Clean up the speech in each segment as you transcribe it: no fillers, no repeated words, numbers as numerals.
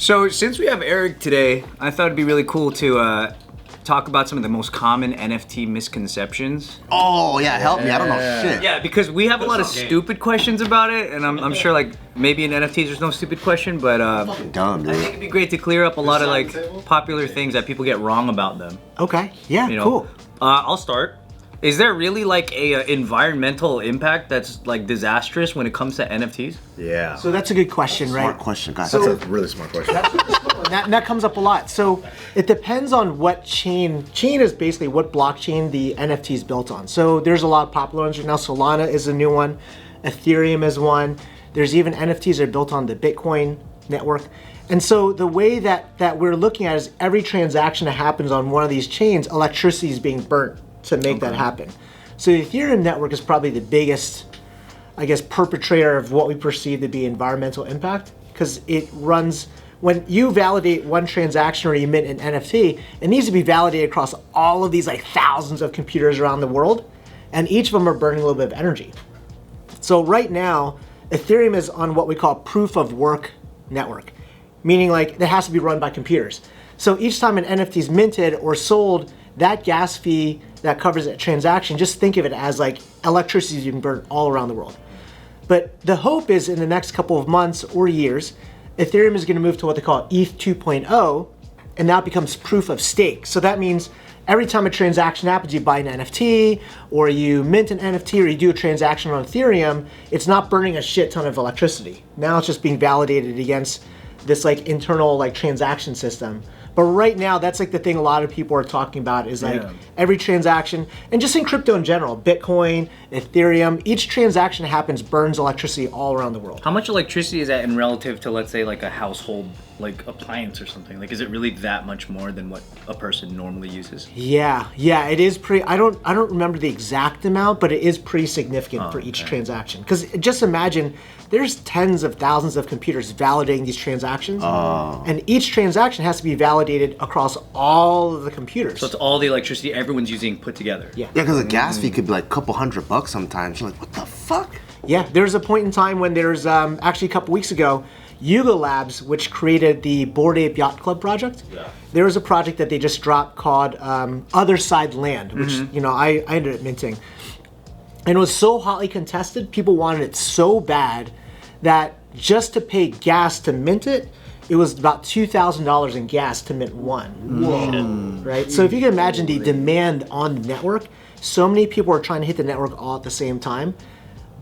So since we have Eric today, I thought it'd be really cool to talk about some of the most common NFT misconceptions. Oh yeah, help me! I don't know shit. Yeah, because we have a lot of stupid questions about it, and I'm sure like maybe in NFTs there's no stupid question, but Dumb, dude. I think it'd be great to clear up a lot of like popular things that people get wrong about them. Okay. Yeah. You know? Cool. I'll start. Is there really like a environmental impact that's like disastrous when it comes to NFTs? Yeah. So that's a good question, right? Smart question, guys. That's a really smart question. That comes up a lot. So it depends on what chain. Chain is basically what blockchain the NFT is built on. So there's a lot of popular ones right now. Solana is a new one. Ethereum is one. There's even NFTs that are built on the Bitcoin network. And so the way that we're looking at is every transaction that happens on one of these chains, electricity is being burnt to make that happen. So the Ethereum network is probably the biggest, I guess, perpetrator of what we perceive to be environmental impact, because it runs, when you validate one transaction or you mint an NFT, it needs to be validated across all of these like thousands of computers around the world, and each of them are burning a little bit of energy. So right now, Ethereum is on what we call proof of work network, meaning like it has to be run by computers. So each time an NFT is minted or sold, that gas fee that covers that transaction, just think of it as like electricity being burned all around the world. But the hope is in the next couple of months or years, Ethereum is going to move to what they call ETH 2.0, and that becomes proof of stake. So that means every time a transaction happens, you buy an NFT, or you mint an NFT, or you do a transaction on Ethereum, it's not burning a shit ton of electricity. Now it's just being validated against this like internal like transaction system. But right now, that's like the thing a lot of people are talking about is like every transaction, and just in crypto in general, Bitcoin, Ethereum, each transaction that happens burns electricity all around the world. How much electricity is that in relative to, let's say, like a household like appliance or something? Like, is it really that much more than what a person normally uses? Yeah, it is pretty. I don't remember the exact amount, but it is pretty significant for each transaction. Because just imagine, there's tens of thousands of computers validating these transactions, and each transaction has to be validated across all of the computers. So it's all the electricity everyone's using put together. Yeah. Yeah, because the gas fee could be like a couple $100 sometimes. You're like, what the fuck? Yeah, there's a point in time when there's actually a couple weeks ago, Yuga Labs, which created the Bored Ape Yacht Club project. Yeah. There was a project that they just dropped called Other Side Land, which I ended up minting. And it was so hotly contested, people wanted it so bad that just to pay gas to mint it, it was about $2,000 in gas to mint one. Whoa. Right? So if you can imagine the demand on the network, so many people are trying to hit the network all at the same time.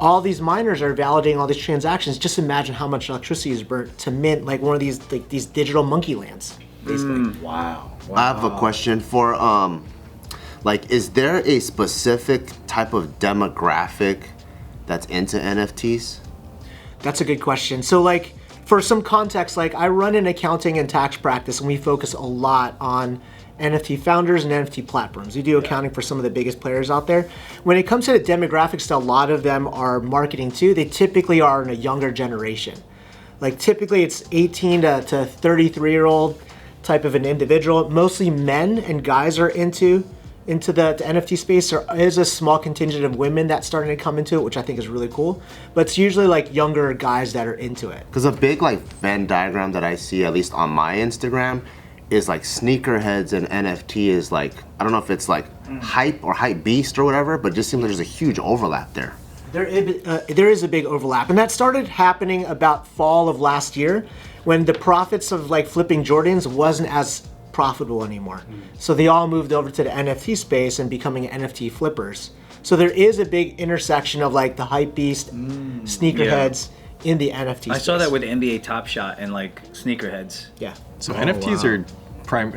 All these miners are validating all these transactions. Just imagine how much electricity is burnt to mint like one of these these digital monkey lands, basically. Wow. I have a question for like, is there a specific type of demographic that's into NFTs? That's a good question. So like, for some context, like I run an accounting and tax practice, and we focus a lot on NFT founders and NFT platforms. We do accounting for some of the biggest players out there. When it comes to the demographics, a lot of them are marketing too. They typically are in a younger generation. Like typically it's 18 to 33-year-old type of an individual. Mostly men and guys are into the NFT space. There is a small contingent of women that's starting to come into it, which I think is really cool. But it's usually like younger guys that are into it. Because a big like Venn diagram that I see, at least on my Instagram, is like sneakerheads and NFT is like, I don't know if it's like hype or hype beast or whatever, but it just seems like there's a huge overlap there. There is a big overlap, and that started happening about fall of last year when the profits of like flipping Jordans wasn't as profitable anymore. So they all moved over to the NFT space and becoming NFT flippers. So there is a big intersection of like the hype beast, sneakerheads in the NFT space. I saw that with NBA Top Shot and like sneakerheads. Yeah. So NFTs are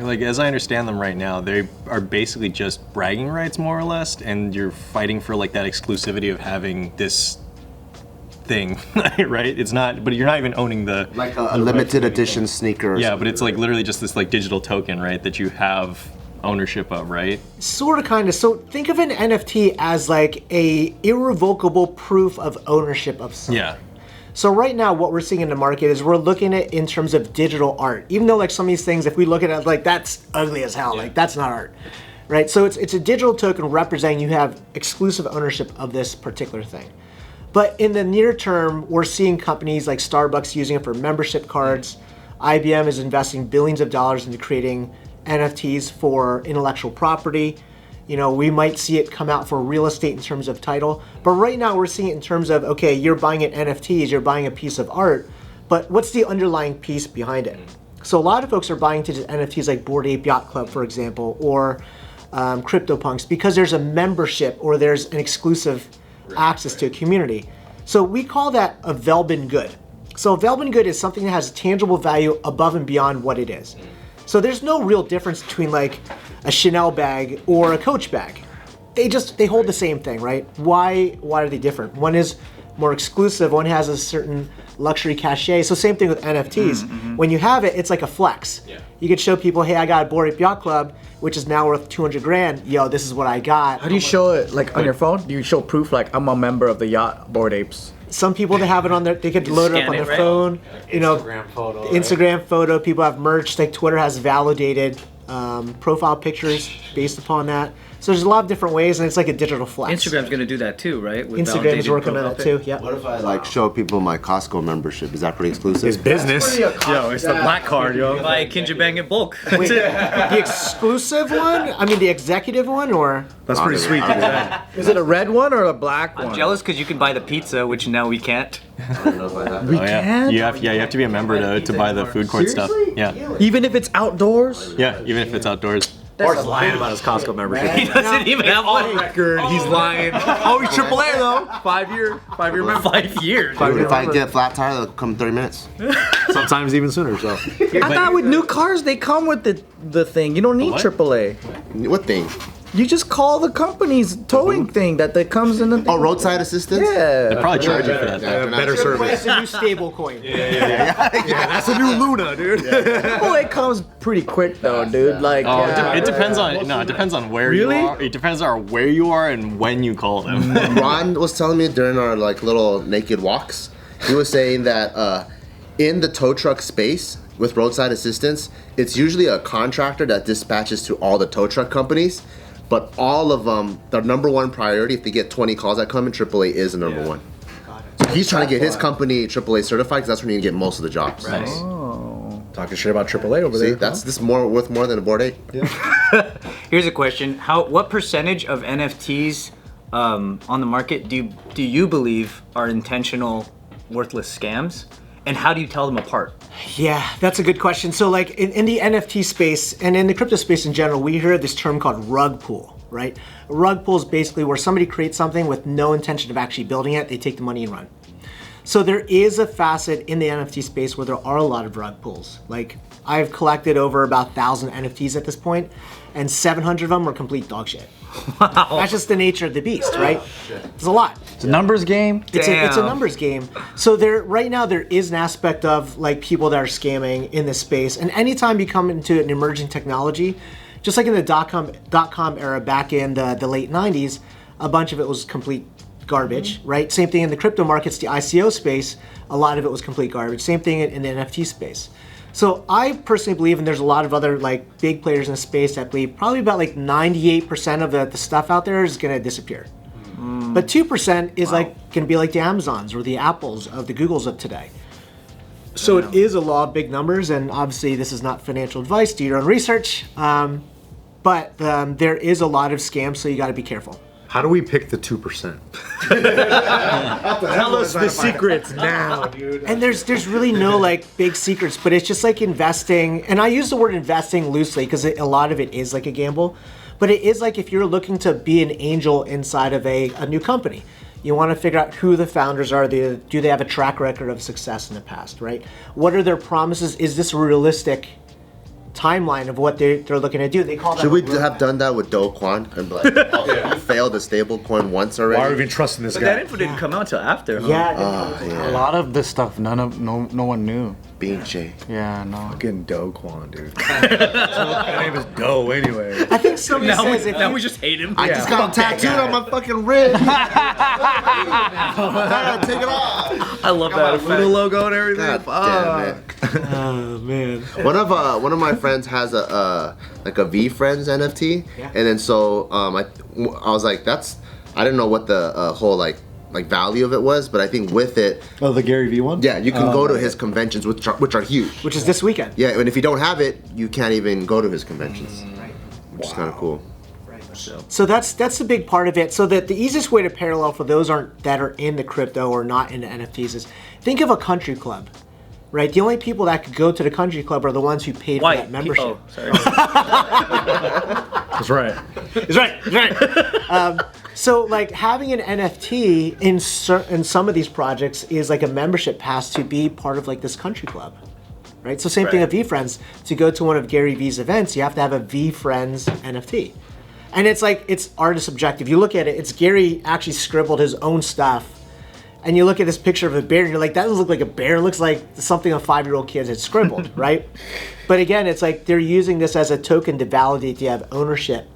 like, as I understand them right now, they are basically just bragging rights, more or less, and you're fighting for like that exclusivity of having this thing, right? It's not, but you're not even owning the like a limited edition sneaker. Yeah, but it's like literally just this like digital token, right, that you have ownership of, right? Sort of, kind of. So think of an NFT as like a irrevocable proof of ownership of something. Yeah. So right now, what we're seeing in the market is we're looking at it in terms of digital art. Even though like some of these things, if we look at it like that's ugly as hell, like that's not art, right? So it's a digital token representing you have exclusive ownership of this particular thing. But in the near term, we're seeing companies like Starbucks using it for membership cards. IBM is investing billions of dollars into creating NFTs for intellectual property. You know, we might see it come out for real estate in terms of title, but right now we're seeing it in terms of, okay, you're buying an NFTs, you're buying a piece of art, but what's the underlying piece behind it? So a lot of folks are buying into NFTs like Bored Ape Yacht Club, for example, or CryptoPunks, because there's a membership or there's an exclusive access to a community. So we call that a Velbin good. So a Velbin good is something that has tangible value above and beyond what it is. So there's no real difference between like a Chanel bag or a Coach bag. They hold the same thing, right? Why are they different? One is more exclusive, one has a certain luxury cachet. So same thing with NFTs. When you have it, it's like a flex. You could show people, hey, I got a Bored Ape Yacht Club, which is now worth 200 grand. Yo, this is what I got. How do you show it, like on your phone? Do you show proof like I'm a member of the yacht Bored Apes? Some people, they have it on their, they could load it up on their phone. You know, Instagram photo, people have merch, like Twitter has validated profile pictures based upon that. So there's a lot of different ways, and it's like a digital flex. Instagram's gonna do that too, right? With Instagram is working on profile that too. pic. Yeah. What if I like show people my Costco membership? Is that pretty exclusive? It's business. Yo, it's the black card, yo. Buy a Kinja Bang in bulk. Wait, the exclusive one? I mean, the executive one, or? That's pretty sweet. Is it a red one or a black one? I'm jealous because you can buy the pizza, which now we can't. I don't know if I have. We Oh, yeah. can't? You have to be a member to buy the food court stuff. Yeah. Even if it's outdoors? Yeah, even if it's outdoors. Bart's lying about his Costco membership. He doesn't even have one. Record, he's lying. Oh, he's AAA though. 5-year member. 5 years. Dude, if I get a flat tire, they'll come in 30 minutes. Sometimes even sooner. So I thought with new cars they come with the thing. You don't need what? AAA. What thing? You just call the company's towing thing that comes in the thing. Oh, roadside assistance? They Yeah. probably charge you for that. Yeah, better service. It's a new stable coin. That's a new Luna, dude. AAA comes pretty quick though, dude. Like Oh, it depends on where Really? you are. It depends on where you are and when you call them. Ron was telling me during our like little naked walks, he was saying that in the tow truck space with roadside assistance, it's usually a contractor that dispatches to all the tow truck companies, but all of them, their number one priority, if they get 20 calls that come in, AAA is the number one. So he's trying to get his company AAA certified because that's where you can get most of the jobs. Nice. Talking shit about AAA over See, there. that's this more worth more than a Bored Ape. Here's a question: what percentage of NFTs on the market do you believe are intentional, worthless scams, and how do you tell them apart? Yeah, that's a good question. So like in the NFT space and in the crypto space in general, we hear this term called rug pull, right? A rug pull is basically where somebody creates something with no intention of actually building it, they take the money and run. So there is a facet in the NFT space where there are a lot of rug pulls. Like I've collected over about 1,000 NFTs at this point, and 700 of them are complete dog shit. Wow. That's just the nature of the beast, right? There's a lot. It's a numbers game. It's a Damn. numbers game. So right now there is an aspect of like people that are scamming in this space. And anytime you come into an emerging technology, just like in the dot-com era back in the late 90s, a bunch of it was complete garbage, right? Same thing in the crypto markets, the ICO space, a lot of it was complete garbage. Same thing in the NFT space. So I personally believe, and there's a lot of other like big players in the space that believe probably about like 98% of the stuff out there is gonna disappear. But 2% is like gonna be like the Amazons or the Apples of the Googles of today. So it is a law of big numbers, and obviously this is not financial advice, do your own research. But there is a lot of scams, so you gotta be careful. How do we pick the 2%? Tell us the secrets now, dude. And there's really no like big secrets, but it's just like investing. And I use the word investing loosely because a lot of it is like a gamble. But it is like if you're looking to be an angel inside of a new company. You want to figure out who the founders are. Do they have a track record of success in the past, right? What are their promises? Is this realistic timeline of what they're looking to do? They call that. Should we a roadmap. have done that with Kwan and be like, okay, you failed a stable coin once already? Why are we even trusting this But that guy? info didn't come out till after, huh? Yeah. A lot of this stuff, no one knew. Being Jay. Yeah, no. Fucking Kwan, dude. My name is Doe anyway. I think somebody says if Now you- we just hate him. I just got him tattooed on my fucking rib. I take it off. I love that effect. Little logo and everything. God damn it. Oh man. One of my friends has a like a V Friends NFT, Yeah. and then so I was like, I didn't know what the whole like like value of it was, but I think with it, Oh, the Gary Vee one? yeah, you can go to his conventions, which are huge. Which is this weekend. Yeah, and if you don't have it, you can't even go to his conventions, which is kind of cool. So that's the big part of it. So that the easiest way to parallel for those that are in the crypto or not into NFTs is think of a country club, right? The only people that could go to the country club are the ones who paid for that membership. Oh, sorry. That's right. That's right. That's right. So like having an NFT in some of these projects is like a membership pass to be part of like this country club. Right? So same thing with VFriends. To go to one of Gary Vee's events, you have to have a VFriends NFT. And it's like, it's artist subjective. You look at it, it's Gary actually scribbled his own stuff. And you look at this picture of a bear and you're like, that doesn't look like a bear. It looks like something a 5-year-old kid had scribbled, right? But again, it's like they're using this as a token to validate you have ownership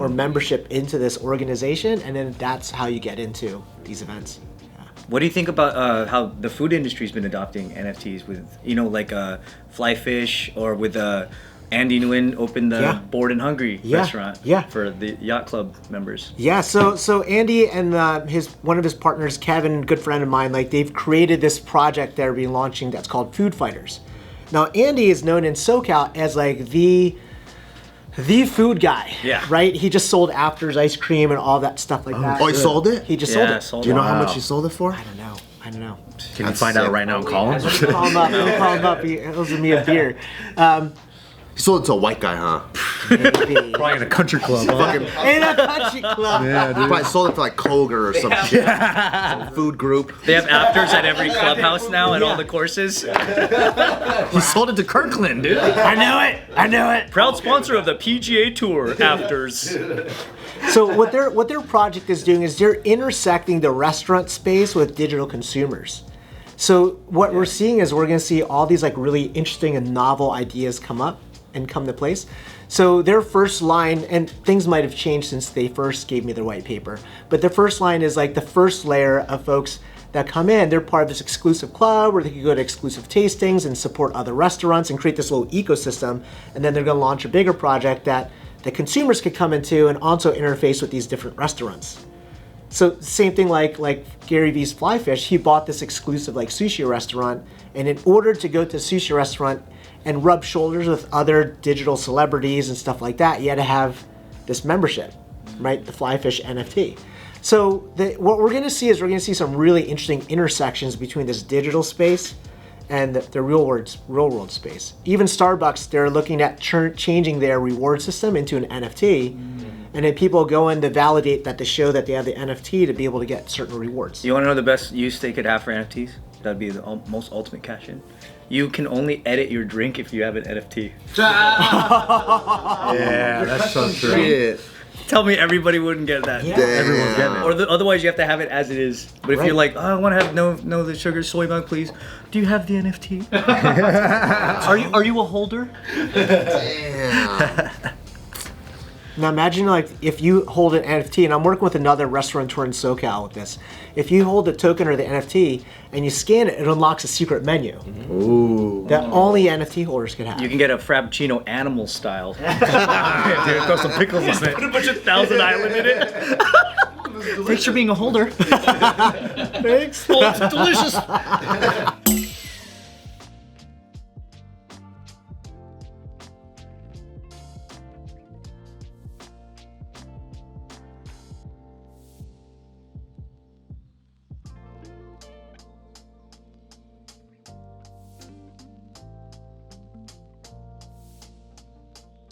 or membership into this organization. And then that's how you get into these events. What do you think about how the food industry's been adopting NFTs with, like Fly Fish, or with Andy Nguyen opened the Bored and Hungry restaurant for the yacht club members? Yeah, so Andy and one of his partners, Kevin, good friend of mine, like they've created this project they're relaunching that's called Food Fighters. Now Andy is known in SoCal as like the food guy, right? He just sold After's ice cream and all that stuff like that. Oh, he sold it? He just sold it. Do you know how much he sold it for? I don't know. Can you find out right now and call him? Let me call him up. He owes me a beer. He sold it to a white guy, huh? Maybe. Probably in a country club. In a country club. Yeah, dude. Probably sold it to like Koger or some shit. Some food group. They have afters at every clubhouse now and all the courses. He sold it to Kirkland, dude. I knew it. Proud sponsor of the PGA Tour afters. So what their project is doing is they're intersecting the restaurant space with digital consumers. So what we're seeing is we're going to see all these like really interesting and novel ideas come up and come to place. So their first line, and things might have changed since they first gave me their white paper, but the first line is like the first layer of folks that come in. They're part of this exclusive club where they can go to exclusive tastings and support other restaurants and create this little ecosystem. And then they're going to launch a bigger project that the consumers could come into and also interface with these different restaurants. So same thing like Gary Vee's Fly Fish, he bought this exclusive like sushi restaurant, and in order to go to a sushi restaurant and rub shoulders with other digital celebrities and stuff like that, you had to have this membership, right? The Fly Fish NFT. So what we're going to see is we're going to see some really interesting intersections between this digital space and the real world space. Even Starbucks, they're looking at changing their reward system into an NFT, and then people go in to validate that to show that they have the NFT to be able to get certain rewards. You want to know the best use they could have for NFTs? That'd be the most ultimate cash in. You can only edit your drink if you have an NFT. Yeah, that's so true. Shit. Tell me everybody wouldn't get that. Yeah. Everyone's getting it. Or otherwise you have to have it as it is. But if you're like, oh, I want to have no the sugar soy milk, please. Do you have the NFT? Are you a holder? Damn. Now imagine like if you hold an NFT, and I'm working with another restaurateur in SoCal with this. If you hold the token or the NFT and you scan it, it unlocks a secret menu. Ooh. That only NFT holders could have. You can get a Frappuccino animal style. Yeah, dude, throw some pickles on it. Put a bunch of Thousand Island in it. Thanks for being a holder. Thanks. Oh, it's delicious.